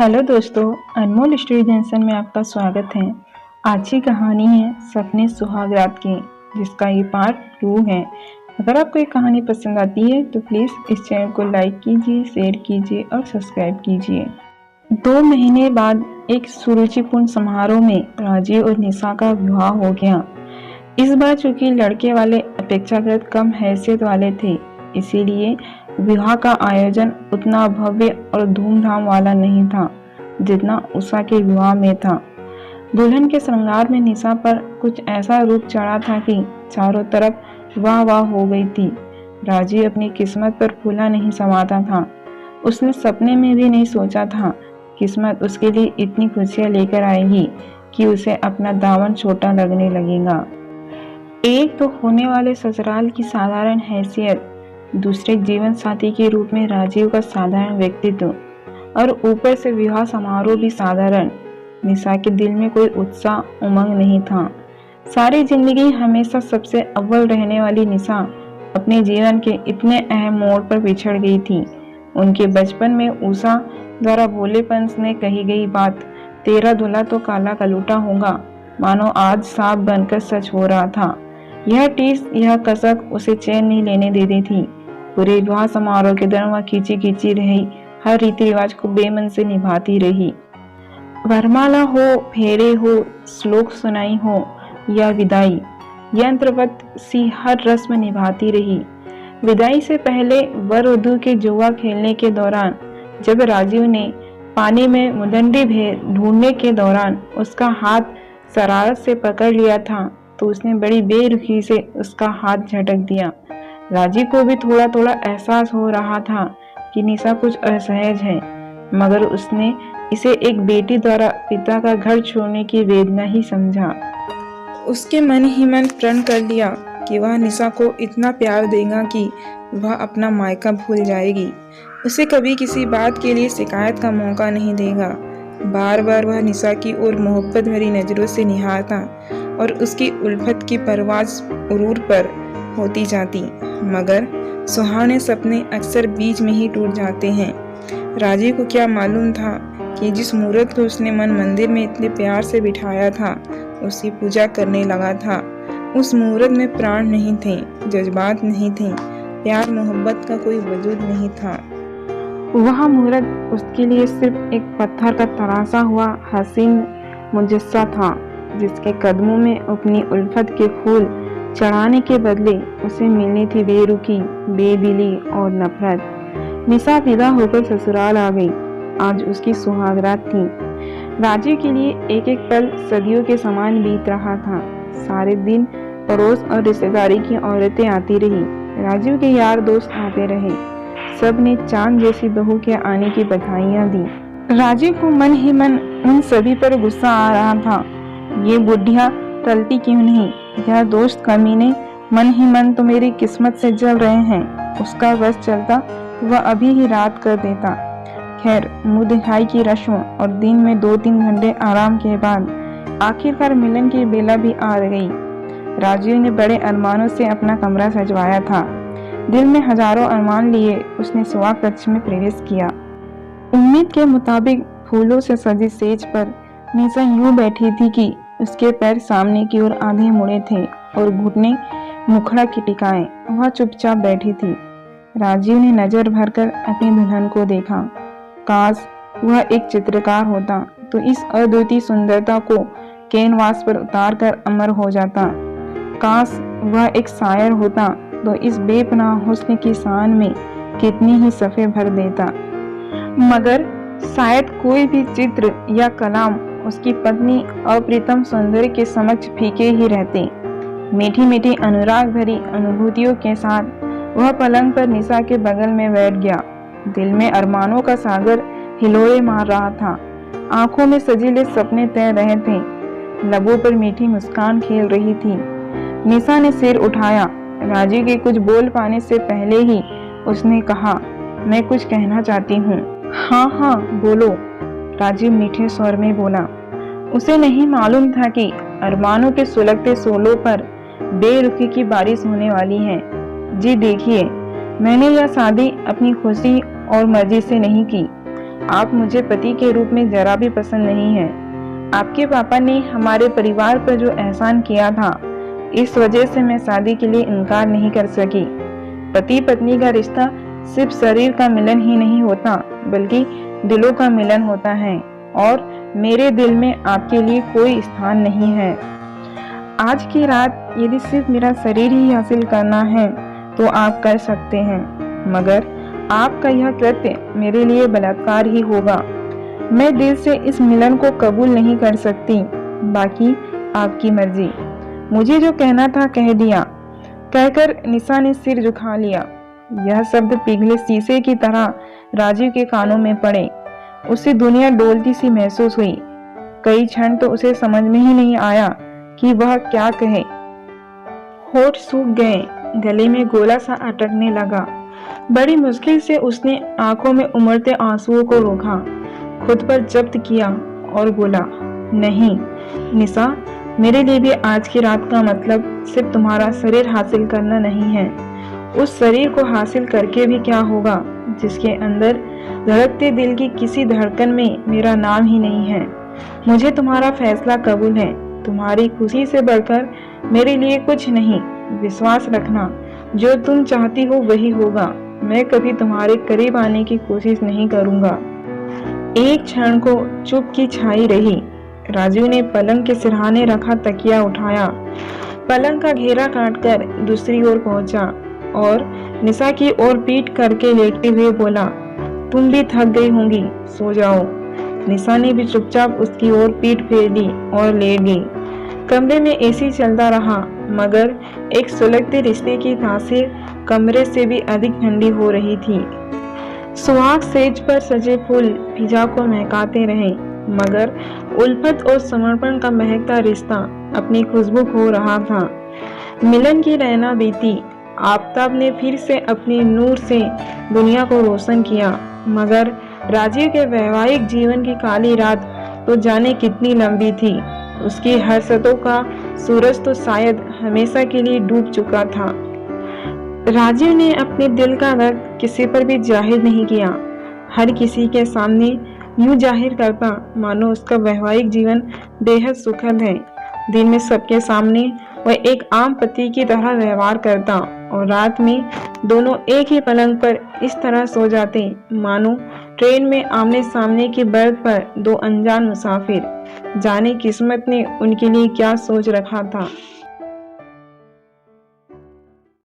Hello दोस्तों, अनमोल story junction में आपका स्वागत है। आज की कहानी है सपने सुहाग रात की, जिसका ये पार्ट 2 है। अगर आपको ये कहानी पसंद आती है तो प्लीज़ इस चैनल को लाइक कीजिए, शेयर कीजिए और सब्सक्राइब कीजिए। 2 महीने बाद एक सुरुचिपूर्ण समारोह में राजीव और निशा का विवाह हो गया। इस बार चूंकि लड़के वाले अपेक्षाकृत कम हैसियत वाले थे, इसीलिए विवाह का आयोजन उतना भव्य और धूमधाम वाला नहीं था जितना उषा के विवाह में था। दुल्हन के श्रृंगार में निशा पर कुछ ऐसा रूप चढ़ा था कि चारों तरफ वाह वाह हो गई थी। राजीव अपनी किस्मत पर फूला नहीं समाता था। उसने सपने में भी नहीं सोचा था किस्मत उसके लिए इतनी खुशियां लेकर आएगी कि उसे अपना दामन छोटा लगने लगेगा। एक तो होने वाले ससुराल की साधारण हैसियत, दूसरे जीवन साथी के रूप में राजीव का साधारण व्यक्तित्व और ऊपर से विवाह समारोह भी साधारण। निशा के दिल में कोई उत्साह उमंग नहीं था। सारी जिंदगी हमेशा सबसे अव्वल रहने वाली निशा अपने जीवन के इतने अहम मोड़ पर पिछड़ गई थी। उनके बचपन में उषा द्वारा भोलेपन ने कही गई बात, तेरा दूल्हा तो काला कलूटा होगा, मानो आज सांप बनकर सच हो रहा था। यह टीस, यह कसक उसे चैन नहीं लेने देती थी। पूरे विवाह समारोह के दौरान वह खींची खींची रही, हर रीति रिवाज को बेमन से निभाती रही। वरमाला हो, फेरे हो, श्लोक सुनाई हो या विदाई, यंत्रवत सी हर रस्म निभाती रही। विदाई से पहले वर वधू के जुआ खेलने के दौरान जब राजीव ने पानी में मुदंडी ढूंढने के दौरान उसका हाथ शरारत से पकड़ लिया था, तो उसने बड़ी बेरुखी से उसका हाथ झटक दिया। राजीव को भी थोड़ा थोड़ा एहसास हो रहा था कि निशा कुछ असहज है, मगर उसने इसे एक बेटी द्वारा पिता का घर छोड़ने की वेदना ही समझा। उसके मन ही मन प्रण कर लिया कि वह निशा को इतना प्यार देगा कि वह अपना मायका भूल जाएगी, उसे कभी किसी बात के लिए शिकायत का मौका नहीं देगा। बार बार वह निशा की ओर मोहब्बत भरी नजरों से निहारता और उसकी उल्फत की परवाज़ उरूर पर होती जाती, मगर सुहाने सपने अक्सर बीच में ही टूट जाते हैं। राजीव को क्या मालूम था कि जिस मूर्त को उसने मन मंदिर में इतने प्यार से बिठाया था, उसकी पूजा करने लगा था, उस मूर्त में प्राण नहीं थे, जज्बात नहीं थे, प्यार मोहब्बत का कोई वजूद नहीं था। वह मूर्त उसके लिए सिर्फ एक पत्थर का तराशा हुआ हसीन मुजस्सा था, जिसके कदमों में अपनी उल्फत के फूल चढ़ाने के बदले उसे मिलनी थी बेरुखी, बेदिली और नफरत। निशा विदा होकर ससुराल आ गई। आज उसकी सुहागरात थी। राजीव के लिए एक एक पल सदियों के समान बीत रहा था। सारे दिन पड़ोस और रिश्तेदारी की औरतें आती रही, राजीव के यार दोस्त आते रहे। सब ने चांद जैसी बहू के आने की बधाइयां दी। राजीव को मन ही मन उन सभी पर गुस्सा आ रहा था। ये बुढ़िया टलती क्यों नहीं, यह दोस्त कमीने मन ही मन तो मेरी किस्मत से जल रहे हैं। उसका बस चलता तो वह अभी ही रात कर देता। खैर, मुंह दिखाई की रस्म और दिन में 2-3 घंटे आराम के बाद आखिरकार मिलन की बेला भी आ गई। राजीव ने बड़े अरमानों से अपना कमरा सजवाया था। दिल में हजारों अरमान लिए उसने सुहाग कक्ष में प्रवेश किया। उम्मीद के मुताबिक फूलों से सजी सेज पर निशा यूं बैठी थी कि उसके पैर सामने की ओर आधे मुड़े थे और घुटने मुखड़ा की टिकाए वह चुपचाप बैठी थी। राजीव ने नजर भरकर अपनी दुल्हन को देखा। काश वह एक चित्रकार होता तो इस अद्वितीय सुंदरता को कैनवास पर उतार कर अमर हो जाता। काश वह एक शायर होता तो इस बेपनाह हुस्न की शान में कितनी ही सफ़े भर देता। मगर शायद कोई भी चित्र या कलाम उसकी पत्नी अप्रीतम सौंदर्य के समक्ष फीके ही रहते। मीठी मीठी अनुराग भरी अनुभूतियों के साथ वह पलंग पर निशा के बगल में बैठ गया। दिल में अरमानों का सागर हिलोरे मार रहा था। आंखों में सजीले सपने तैर रहे थे। लबों पर मीठी मुस्कान खेल रही थी। निशा ने सिर उठाया। राजीव के कुछ बोल पाने से पहले ही उसने कहा, मैं कुछ कहना चाहती हूँ। हाँ हाँ बोलो, राजीव मीठे स्वर में बोला। उसे नहीं मालूम था कि अरमानों के सुलगते सोलों पर बेरुखी की बारिश होने वाली है। जी देखिए, मैंने यह शादी अपनी खुशी और मर्जी से नहीं की। आप मुझे पति के रूप में जरा भी पसंद नहीं हैं। आपके पापा ने हमारे परिवार पर जो एहसान किया था, इस वजह से मैं शादी के लिए इनकार नहीं कर सकी। पति पत्नी का रिश्ता सिर्फ शरीर का मिलन ही नहीं होता, बल्कि दिलों का मिलन होता है, और मेरे दिल में आपके लिए कोई स्थान नहीं है। आज की रात यदि सिर्फ मेरा शरीर ही हासिल करना है तो आप कर सकते हैं, मगर आपका यह कृत्य मेरे लिए बलात्कार ही होगा। मैं दिल से इस मिलन को कबूल नहीं कर सकती। बाकी आपकी मर्जी। मुझे जो कहना था कह दिया, कहकर निशा ने सिर झुका लिया। यह शब्द पिघले शीशे की तरह राजीव के कानों में पड़े। उसे दुनिया डोलती सी महसूस हुई। कई क्षण तो उसे समझ में ही नहीं आया कि वह क्या कहे। होठ सूख गए, गले में गोला सा अटकने लगा। बड़ी मुश्किल से उसने आंखों में उमड़ते आंसुओं को रोका, खुद पर जब्त किया और बोला, नहीं निशा, मेरे लिए भी आज की रात का मतलब सिर्फ तुम्हारा शरीर हासिल करना नहीं है। उस शरीर को हासिल करके भी क्या होगा जिसके अंदर धड़कते दिल की किसी धड़कन में मेरा नाम ही नहीं है। मुझे तुम्हारा फैसला कबूल है। तुम्हारी खुशी से बढ़कर मेरे लिए कुछ नहीं। विश्वास रखना, जो तुम चाहती हो वही होगा। मैं कभी तुम्हारे करीब आने की कोशिश नहीं करूंगा। एक क्षण को चुप की छाई रही। राजीव ने पलंग के सिरहाने रखा तकिया उठाया, पलंग का घेरा काटकर दूसरी ओर पहुंचा और निशा की ओर पीठ करके लेटते हुए बोला, तुम भी थक गई होंगी, सो जाओ। निशा ने भी चुपचाप उसकी ओर पीठ फेर दी और लेट गई। कमरे में एसी चलता रहा, मगर एक सुलगते रिश्ते की तासीर कमरे से भी अधिक ठंडी हो रही थी। सुहाग सेज पर सजे फूल फिजा को महकाते रहे, मगर उल्फत और समर्पण का महकता रिश्ता अपनी खुशबू खो रहा था। मिलन की रैना बीती। आफताब ने फिर से अपने नूर से दुनिया को रोशन किया, मगर राजीव के वैवाहिक जीवन की काली रात तो जाने कितनी लंबी थी। उसकी हसरतों का सूरज तो शायद हमेशा के लिए डूब चुका था। राजीव ने अपने दिल का दर्द किसी पर भी जाहिर नहीं किया। हर किसी के सामने यूं जाहिर करता मानो उसका वैवाहिक जीवन बेहद सुखद है। दिन में सबके सामने वह एक आम पति की तरह व्यवहार करता और रात में दोनों एक ही पलंग पर इस तरह सो जाते मानो ट्रेन में आमने सामने की बर्थ पर दो अनजान मुसाफिर। जाने किस्मत ने उनके लिए क्या सोच रखा था।